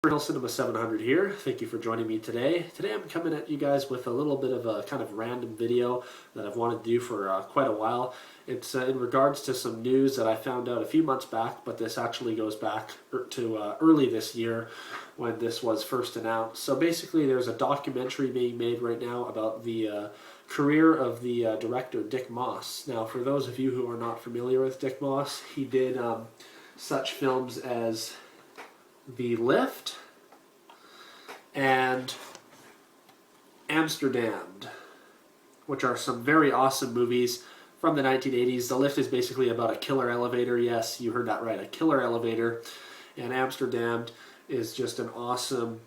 Cinema 700 here. Thank you for joining me today. Today I'm coming at you guys with a little bit of a kind of random video that I've wanted to do for quite a while. It's in regards to some news that I found out a few months back, but this actually goes back to early this year when this was first announced. So basically there's a documentary being made right now about the career of the director Dick Maas. Now for those of you who are not familiar with Dick Maas, he did such films as The Lift and Amsterdamned, which are some very awesome movies from the 1980s. The Lift is basically about a killer elevator. Yes, you heard that right, a killer elevator. And Amsterdamned is just an awesome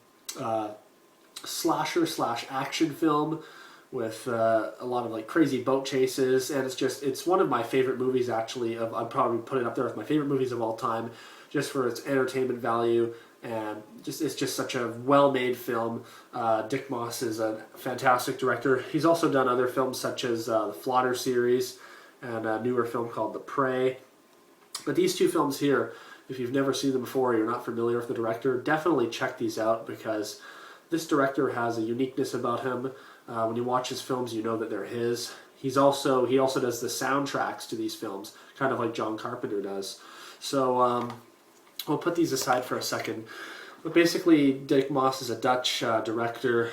slasher slash action film with a lot of like crazy boat chases, and it's one of my favorite movies actually. I'd probably put it up there with my favorite movies of all time, just for its entertainment value, and it's just such a well-made film. Dick Maas is a fantastic director. He's also done other films such as the Flodder series and a newer film called The Prey. But these two films here, if you've never seen them before, or you're not familiar with the director, definitely check these out because this director has a uniqueness about him. When you watch his films, you know that they're his. He also does the soundtracks to these films, kind of like John Carpenter does. So we'll put these aside for a second. But basically, Dick Maas is a Dutch director,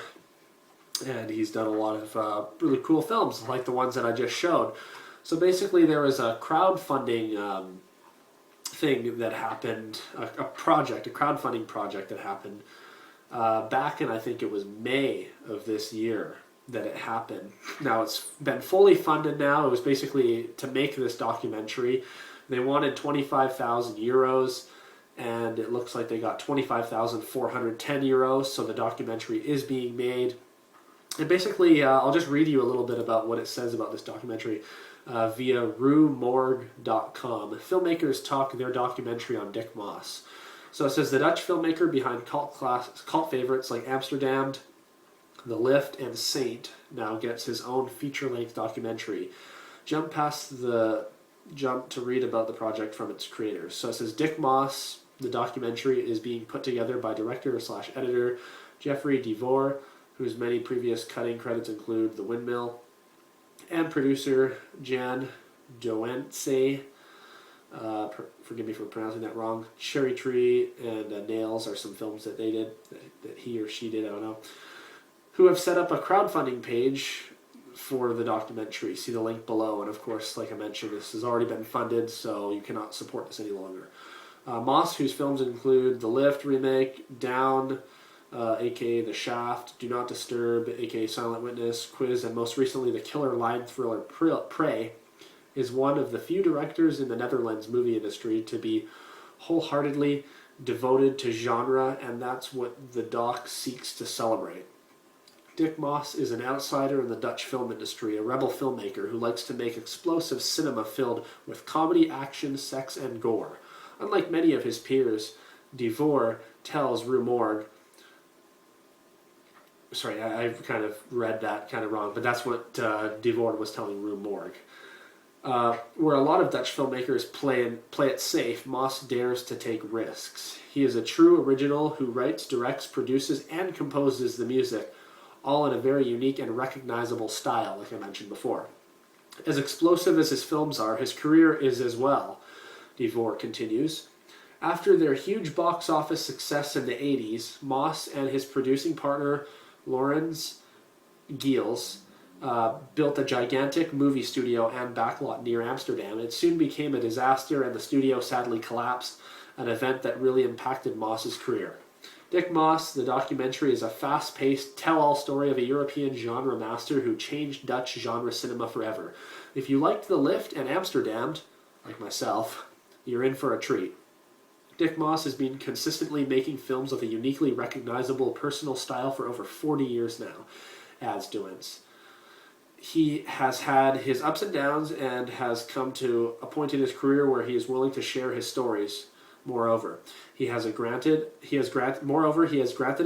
and he's done a lot of really cool films, like the ones that I just showed. So basically, there was a crowdfunding thing that happened, a crowdfunding project that happened back in, I think it was May of this year that it happened. Now it's been fully funded now. It was basically to make this documentary. They wanted 25,000 euros, and it looks like they got 25,410 euros, so the documentary is being made. And basically, I'll just read you a little bit about what it says about this documentary via ruemorgue.com. Filmmakers talk their documentary on Dick Maas. So it says, the Dutch filmmaker behind cult favorites like Amsterdamned, The Lift, and Saint now gets his own feature-length documentary. Jump to read about the project from its creators. So it says, Dick Maas, the documentary, is being put together by director/editor Jeffrey DeVore, whose many previous cutting credits include The Windmill, and producer Jan Joentse. Forgive me for pronouncing that wrong. Cherry Tree and Nails are some films that they did, that he or she did, I don't know, who have set up a crowdfunding page for the documentary. See the link below, and of course, like I mentioned, this has already been funded, so you cannot support this any longer. Maas, whose films include The Lift remake, Down, aka The Shaft, Do Not Disturb, aka Silent Witness, Quiz, and most recently the killer line thriller Prey, is one of the few directors in the Netherlands movie industry to be wholeheartedly devoted to genre, and that's what the doc seeks to celebrate. Dick Maas is an outsider in the Dutch film industry, a rebel filmmaker who likes to make explosive cinema filled with comedy, action, sex, and gore. Unlike many of his peers, DeVore tells Rue Morgue, sorry, I kind of read that kind of wrong, but that's what DeVore was telling Rue Morgue. Where a lot of Dutch filmmakers play it safe, Maas dares to take risks. He is a true original who writes, directs, produces, and composes the music, all in a very unique and recognizable style, like I mentioned before. As explosive as his films are, his career is as well, DeVore continues. After their huge box office success in the 80s, Maas and his producing partner, Lorenz Giels, built a gigantic movie studio and backlot near Amsterdam. It soon became a disaster, and the studio sadly collapsed, an event that really impacted Maas's career. Dick Maas, the documentary, is a fast-paced, tell-all story of a European genre master who changed Dutch genre cinema forever. If you liked The Lift and Amsterdamned, like myself, you're in for a treat. Dick Maas has been consistently making films with a uniquely recognizable personal style for over 40 years now, adds Duens. He has had his ups and downs and has come to a point in his career where he is willing to share his stories. Moreover, he has granted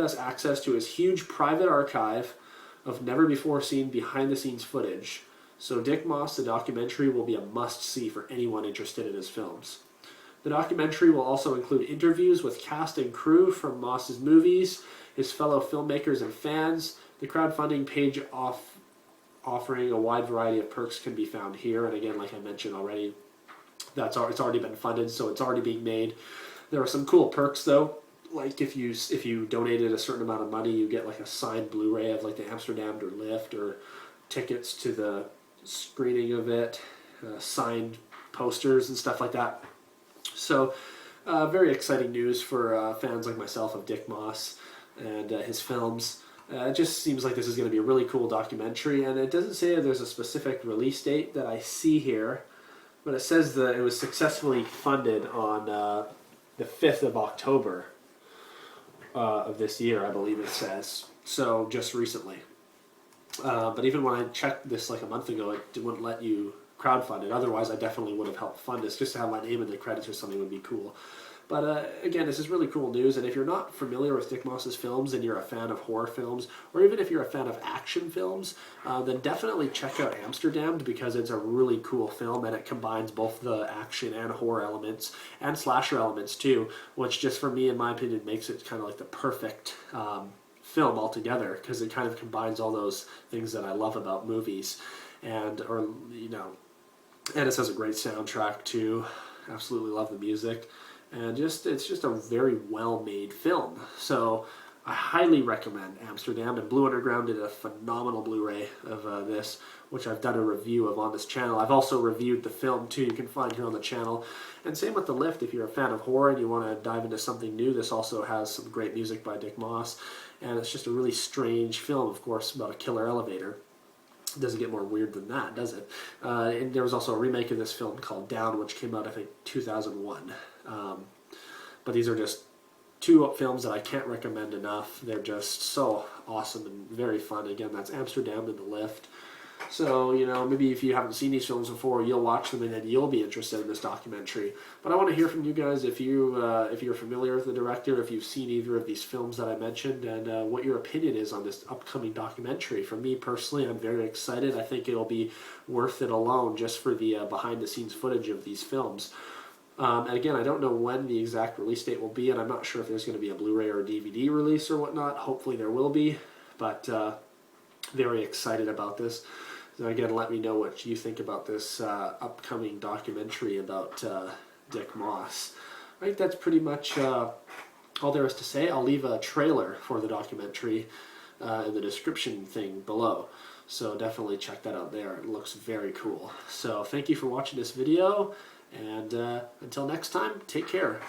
us access to his huge private archive of never-before-seen behind-the-scenes footage. So Dick Maas, the documentary, will be a must-see for anyone interested in his films. The documentary will also include interviews with cast and crew from Maas's movies, his fellow filmmakers and fans. The crowdfunding page offering a wide variety of perks can be found here. And again, like I mentioned already, it's already been funded, so it's already being made. There are some cool perks though. Like if you donated a certain amount of money, you get like a signed Blu-ray of like the Amsterdamned or Lift, or tickets to the screening of it, signed posters and stuff like that. So, very exciting news for fans like myself of Dick Maas and his films. It just seems like this is going to be a really cool documentary, and it doesn't say there's a specific release date that I see here, but it says that it was successfully funded on the 5th of October of this year, I believe it says. So, just recently. But even when I checked this like a month ago, it wouldn't let you crowdfund it. Otherwise, I definitely would have helped fund this. Just to have my name in the credits or something would be cool. But again, this is really cool news, and if you're not familiar with Dick Maas's films and you're a fan of horror films, or even if you're a fan of action films, then definitely check out Amsterdamned, because it's a really cool film, and it combines both the action and horror elements, and slasher elements too, which just for me, in my opinion, makes it kind of like the perfect film altogether, because it kind of combines all those things that I love about movies, and it has a great soundtrack too. Absolutely love the music. And it's just a very well-made film. So I highly recommend Amsterdam. And Blue Underground did a phenomenal Blu-ray of this, which I've done a review of on this channel. I've also reviewed the film too, you can find here on the channel. And same with The Lift. If you're a fan of horror and you want to dive into something new, this also has some great music by Dick Maas. And it's just a really strange film, of course, about a killer elevator. It doesn't get more weird than that, does it? And there was also a remake of this film called Down, which came out, I think, 2001. But these are just two films that I can't recommend enough. They're just so awesome and very fun. Again, that's Amsterdamned and The Lift. So, maybe if you haven't seen these films before, you'll watch them and then you'll be interested in this documentary. But I want to hear from you guys if you're familiar with the director, if you've seen either of these films that I mentioned, and what your opinion is on this upcoming documentary. For me personally, I'm very excited. I think it'll be worth it alone just for the behind-the-scenes footage of these films. And again, I don't know when the exact release date will be, and I'm not sure if there's going to be a Blu-ray or a DVD release or whatnot. Hopefully there will be, but very excited about this. So again, let me know what you think about this upcoming documentary about Dick Maas. I think that's pretty much all there is to say. I'll leave a trailer for the documentary in the description thing below. So definitely check that out there. It looks very cool. So thank you for watching this video. And until next time, take care.